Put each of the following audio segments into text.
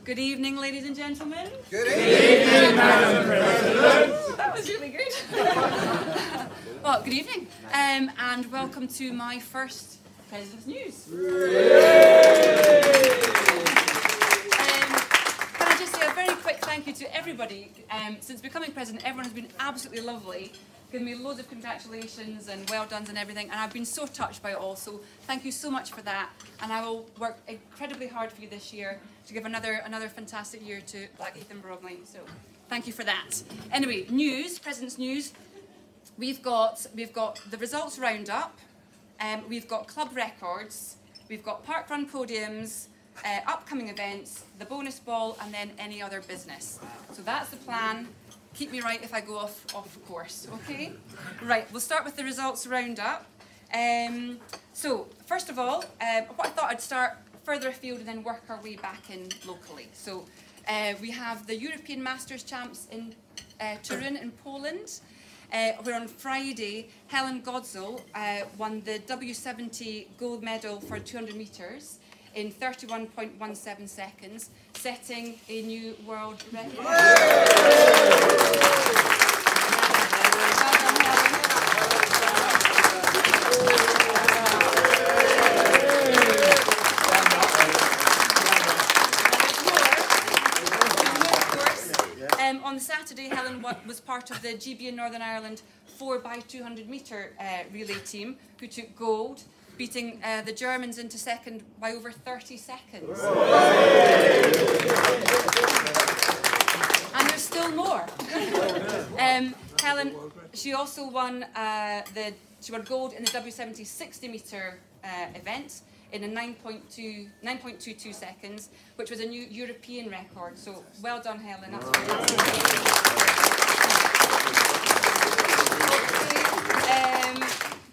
Good evening, ladies and gentlemen. Good evening, Madam President. That was really good. Well, good evening, and welcome to my first President's News. Can I just say a very quick thank you to everybody. Since becoming President, everyone has been absolutely lovely, given me loads of congratulations and well dones and everything, and I've been so touched by it all, so thank you so much for that, and I will work incredibly hard for you this year to give another fantastic year to Blackheath and Bromley, so thank you for that. Anyway, news, President's News, we've got the results roundup, we've got club records, we've got park run podiums, upcoming events, the bonus ball, and then any other business. So that's the plan. Keep me right if I go off course, okay? Right, we'll start with the results roundup. So, first of all, what I thought I'd start further afield and then work our way back in locally. So, we have the European Masters champs in Torun in Poland, where on Friday, Helen Godzel won the W70 gold medal for 200 metres in 31.17 seconds, setting a new world record. On Saturday, Helen was part of the GB in Northern Ireland 4x200 metre relay team, who took gold, beating the Germans into second by over 30 seconds. And there's still more. Helen, she also won gold in the W70 60 metre event in a 9.22 seconds, which was a new European record. So well done, Helen. That's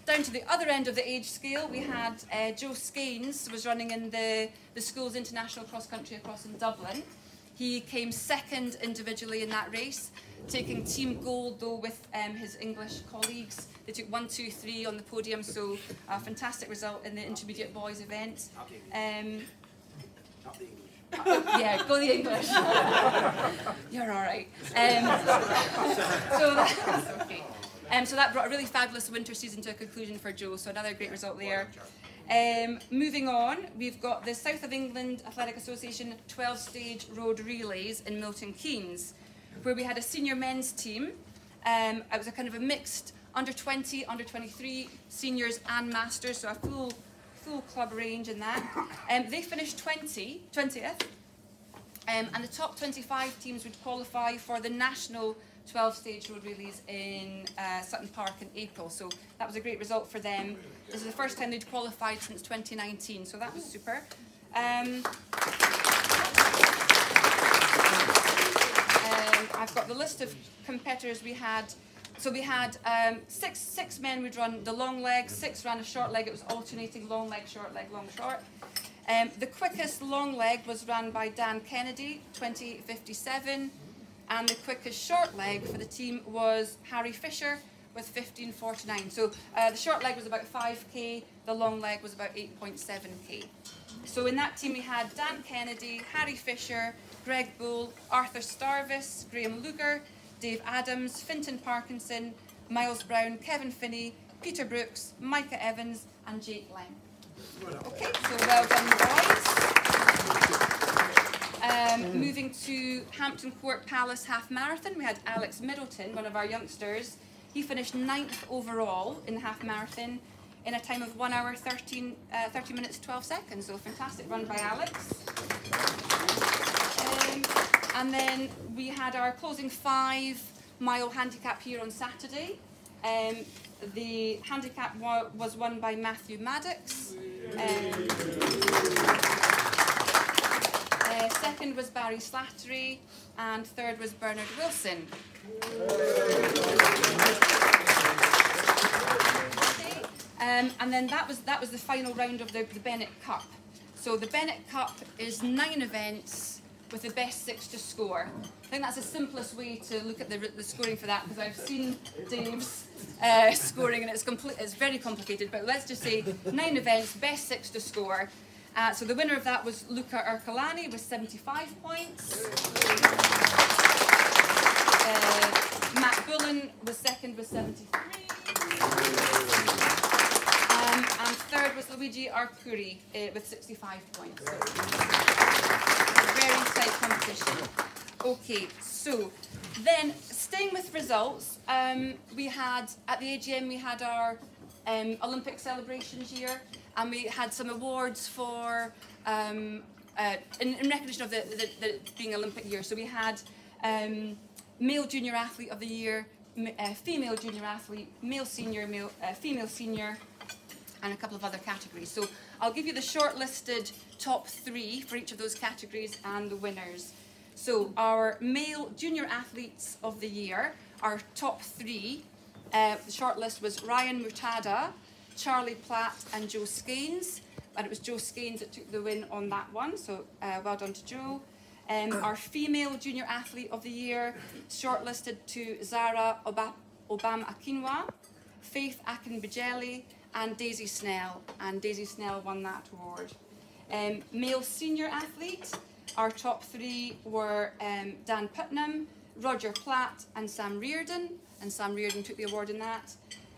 down to the other end of the age scale, we had Joe Skeins was running in the school's international cross country across in Dublin. He came second individually in that race, taking team gold though with his English colleagues. They took 1, 2, 3 on the podium, so a fantastic result in the intermediate boys event. Yeah, go the English. You're all right. So that's okay. So that brought a really fabulous winter season to a conclusion for Joe, so another great result there. Moving on, we've got the South of England Athletic Association 12-stage road relays in Milton Keynes, where we had a senior men's team. It was a kind of a mixed under 20, under 23, seniors and masters, so a full club range in that. They finished 20th, and the top 25 teams would qualify for the national 12-stage road relays in Sutton Park in April, so that was a great result for them. This is the first time they'd qualified since 2019, so that was super. I've got the list of competitors we had. So we had six men would run the long leg, 6 ran a short leg. It was alternating long leg, short leg, long short. The quickest long leg was run by Dan Kennedy, 20:57. And the quickest short leg for the team was Harry Fisher with 15:49. So the short leg was about 5k, the long leg was about 8.7k. So in that team we had Dan Kennedy, Harry Fisher, Greg Bull, Arthur Starvis, Graham Luger, Dave Adams, Fintan Parkinson, Miles Brown, Kevin Finney, Peter Brooks, Micah Evans and Jake Lang. Okay, so well done boys. Moving to Hampton Court Palace Half Marathon, we had Alex Middleton, one of our youngsters. He finished 9th overall in the half marathon in a time of 1 hour 30 minutes 12 seconds. So a fantastic run by Alex. And then we had our closing 5-mile handicap here on Saturday. The handicap was won by Matthew Maddox. Second was Barry Slattery, and third was Bernard Wilson. Okay. And then that was the final round of the Bennett Cup. So the Bennett Cup is 9 events with the best 6 to score. I think that's the simplest way to look at the scoring for that, because I've seen Dave's scoring and it's very complicated, but let's just say 9 events, best 6 to score. So the winner of that was Luca Ercolani with 75 points. Matt Bullen was second with 73. And third was Luigi Arcuri with 65 points. So, very tight competition. Okay, so then staying with results, we had at the AGM we had our Olympic celebrations year, and we had some awards for in recognition of the being Olympic year. So we had male junior athlete of the year, female junior athlete, male senior, female senior, and a couple of other categories. So I'll give you the shortlisted top 3 for each of those categories and the winners. So our male junior athletes of the year, our top 3, the shortlist was Ryan Murtada, Charlie Platt and Joe Skeins. And it was Joe Skeins that took the win on that one, so well done to Joe. Our female junior athlete of the year, shortlisted to Zara Obama-Akinwa, Faith Akinbijeli, and Daisy Snell. And Daisy Snell won that award. Male senior athlete, our top 3 were Dan Putnam, Roger Platt, and Sam Reardon. And Sam Reardon took the award in that.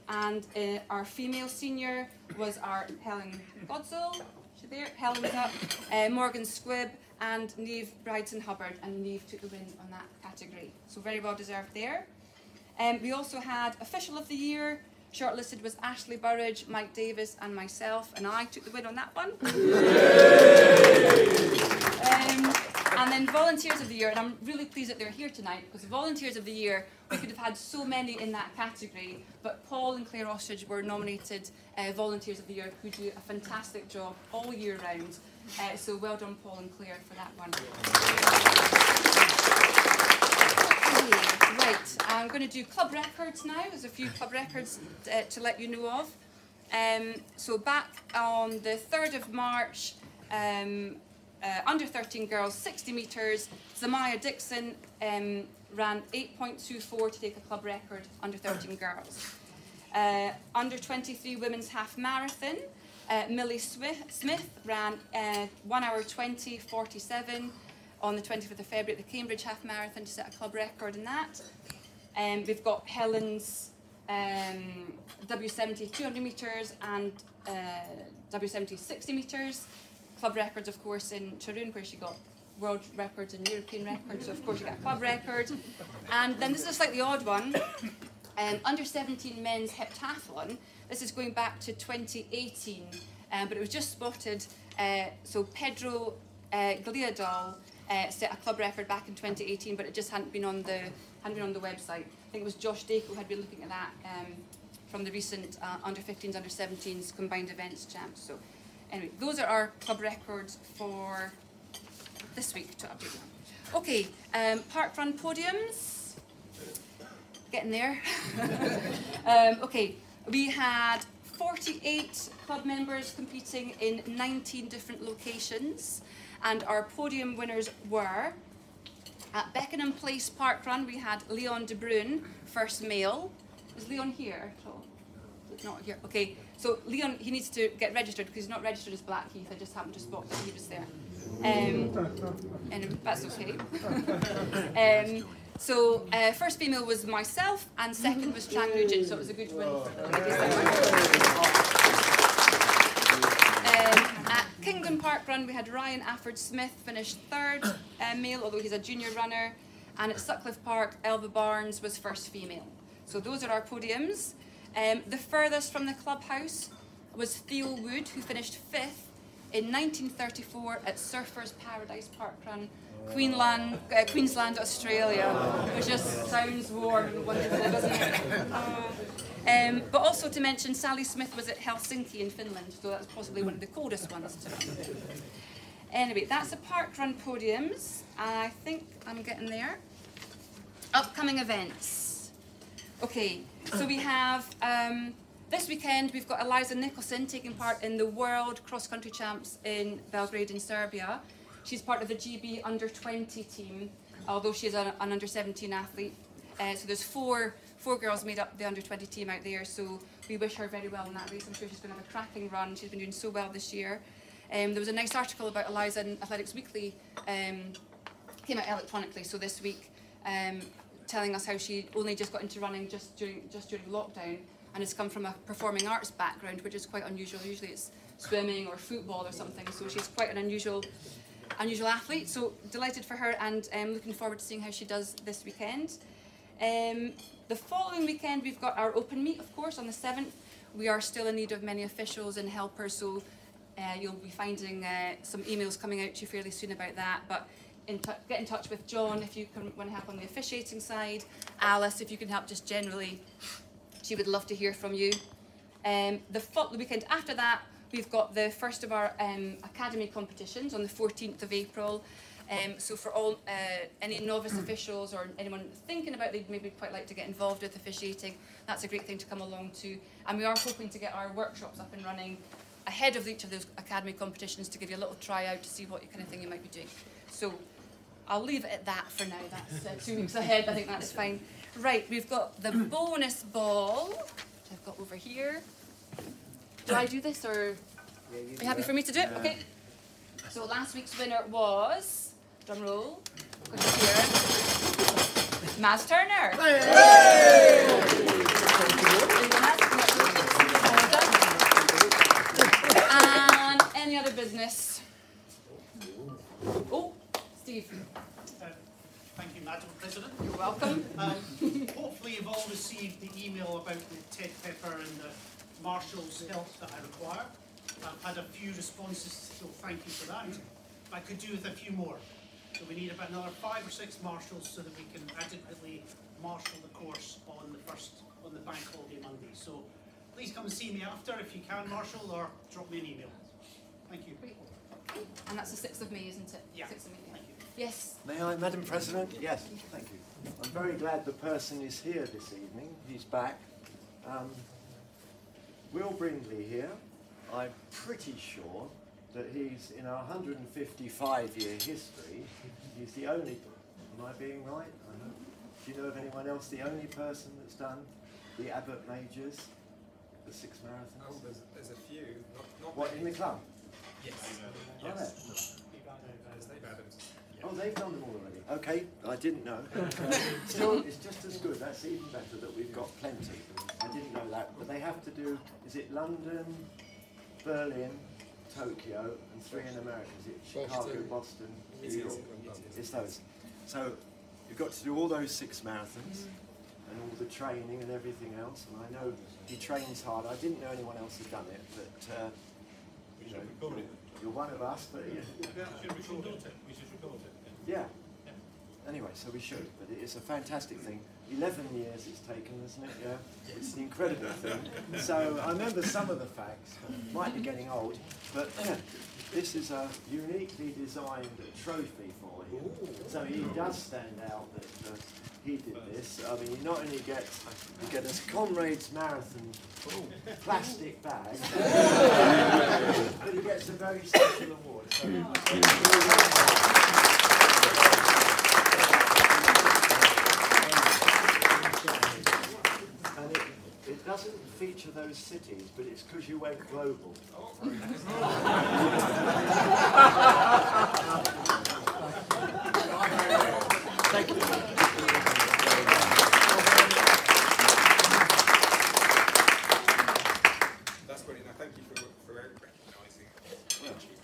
And our female senior was our Helen Godsall. She's there. Helen was up. Morgan Squibb and Niamh Bryson-Hubbard. And Niamh took the win on that category. So very well deserved there. We also had Official of the Year. Shortlisted was Ashley Burridge, Mike Davis, and myself, and I took the win on that one. And then Volunteers of the Year, and I'm really pleased that they're here tonight, because Volunteers of the Year, we could have had so many in that category, but Paul and Claire Ostrich were nominated Volunteers of the Year, who do a fantastic job all year round. So well done, Paul and Claire, for that one. Right, I'm going to do club records now. There's a few club records to let you know of. So back on the 3rd of March, under 13 girls, 60 metres, Zamaya Dixon ran 8.24 to take a club record under 13 girls. Under 23 women's half marathon, Millie Smith ran 1 hour 20:47 on the 25th of February at the Cambridge Half Marathon to set a club record in that. We've got Helen's W70 200 metres and W70 60 metres. Club records, of course, in Turin, where she got world records and European records, so of course she got a club record. And then this is a slightly odd one. Under 17 men's heptathlon. This is going back to 2018, but it was just spotted. So Pedro Gliadol set a club record back in 2018, but it just hadn't been on the website. I think it was Josh Dacre who had been looking at that from the recent under 15s, under 17s combined events champs. So anyway, those are our club records for this week to update you on. Okay, parkrun podiums. Getting there. Okay, we had 48 club members competing in 19 different locations, and our podium winners were at Beckenham Place Parkrun. We had Leon De Bruin, first male. Is Leon here at all? Not here. Okay, so Leon, he needs to get registered because he's not registered as Blackheath. I just happened to spot that he was there. And that's okay. So first female was myself, and second was Trang Nugent, so it was a good win for the ladies. At Kingdom Park Run, we had Ryan Afford Smith finished third male, although he's a junior runner. And at Sutcliffe Park, Elva Barnes was first female. So those are our podiums. The furthest from the clubhouse was Theo Wood, who finished fifth in 1934 at Surfers Paradise Parkrun, Queensland, Australia, which just sounds warm and wonderful, doesn't it? But also to mention, Sally Smith was at Helsinki in Finland, so that's possibly one of the coldest ones to run. Anyway, that's the parkrun podiums. I think I'm getting there. Upcoming events. Okay, so we have this weekend we've got Eliza Nicholson taking part in the World Cross Country Champs in Belgrade in Serbia. She's part of the GB under 20 team, although she's an under 17 athlete. So there's four girls made up the under 20 team out there, so we wish her very well in that race. I'm sure she's going to have a cracking run. She's been doing so well this year. There was a nice article about Eliza in Athletics Weekly, came out electronically, so this week, telling us how she only just got into running just during lockdown, and has come from a performing arts background, which is quite unusual. Usually it's swimming or football or something, so she's quite an unusual athlete. So delighted for her, and looking forward to seeing how she does this weekend. The following weekend we've got our open meet, of course, on the 7th. We are still in need of many officials and helpers, so you'll be finding some emails coming out to you fairly soon about that. But get in touch with John if you want to help on the officiating side. Alice, if you can help just generally, she would love to hear from you. The weekend after that, we've got the first of our academy competitions on the 14th of April. So for all any novice officials or anyone thinking about they'd maybe quite like to get involved with officiating, that's a great thing to come along to. And we are hoping to get our workshops up and running ahead of each of those academy competitions to give you a little tryout to see what kind of thing you might be doing. So I'll leave it at that for now. That's 2 weeks ahead. I think that's fine. Right, we've got the bonus ball, which I've got over here. Do I do this, or are you happy for me to do it? Okay. So last week's winner was, drum roll, here, Maz Turner. And any other business? Oh, Steve. Thank you, Madam President. You're welcome. Hopefully you've all received the email about the Ted Pepper and the Marshall's help that I require. I've had a few responses, so thank you for that. I could do with a few more. So we need about another 5 or 6 marshals so that we can adequately marshal the course on the bank holiday Monday. So please come and see me after if you can, Marshall, or drop me an email. Thank you. Great. And that's the 6th of May, isn't it? Yeah. 6th of May. Thank you. Yes. May I, Madam President? Yes, thank you. I'm very glad the person is here this evening. He's back. Will Brindley here. I'm pretty sure that he's, in our 155-year history, he's the only, am I being right? I hope. Do you know of anyone else, the only person that's done the Abbott Majors, the 6 marathons? Oh, there's a few. Not What, in the club? Yes. Are Yes. they? Oh, they've done them already. Okay, I didn't know. Still, it's just as good. That's even better that we've got plenty. I didn't know that. But they have to do, is it London, Berlin, Tokyo, and 3 in America? Is it Chicago, Boston, New York? It's those. So you've got to do all those 6 marathons and all the training and everything else. And I know he trains hard. I didn't know anyone else had done it, but you know, you're one of us. But We should record it. yeah. Anyway, so we should, but it is a fantastic thing. 11 years it's taken, isn't it? Yeah, it's an incredible thing. So I remember some of the facts, might be getting old, but this is a uniquely designed trophy for him. So he does stand out that he did this. I mean, you not only get a Comrades Marathon plastic bag, but he gets a very special award. So, it doesn't feature those cities, but it's because you went global. Thank you. That's brilliant. Now, thank you for recognising the achievement.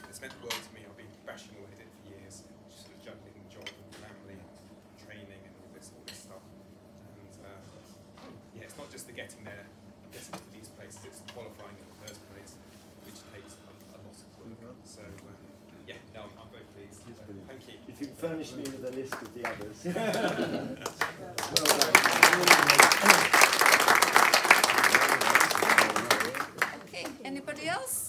It's meant the world to me. I've been bashing away at it for years, just sort of juggling job and family, training, and all this stuff. And it's not just the getting there, getting to these places. It's qualifying in the first place, which takes a lot of work. So I'm very pleased. Thank you. If you furnish me with a list of the others. Well done. Okay. Anybody else?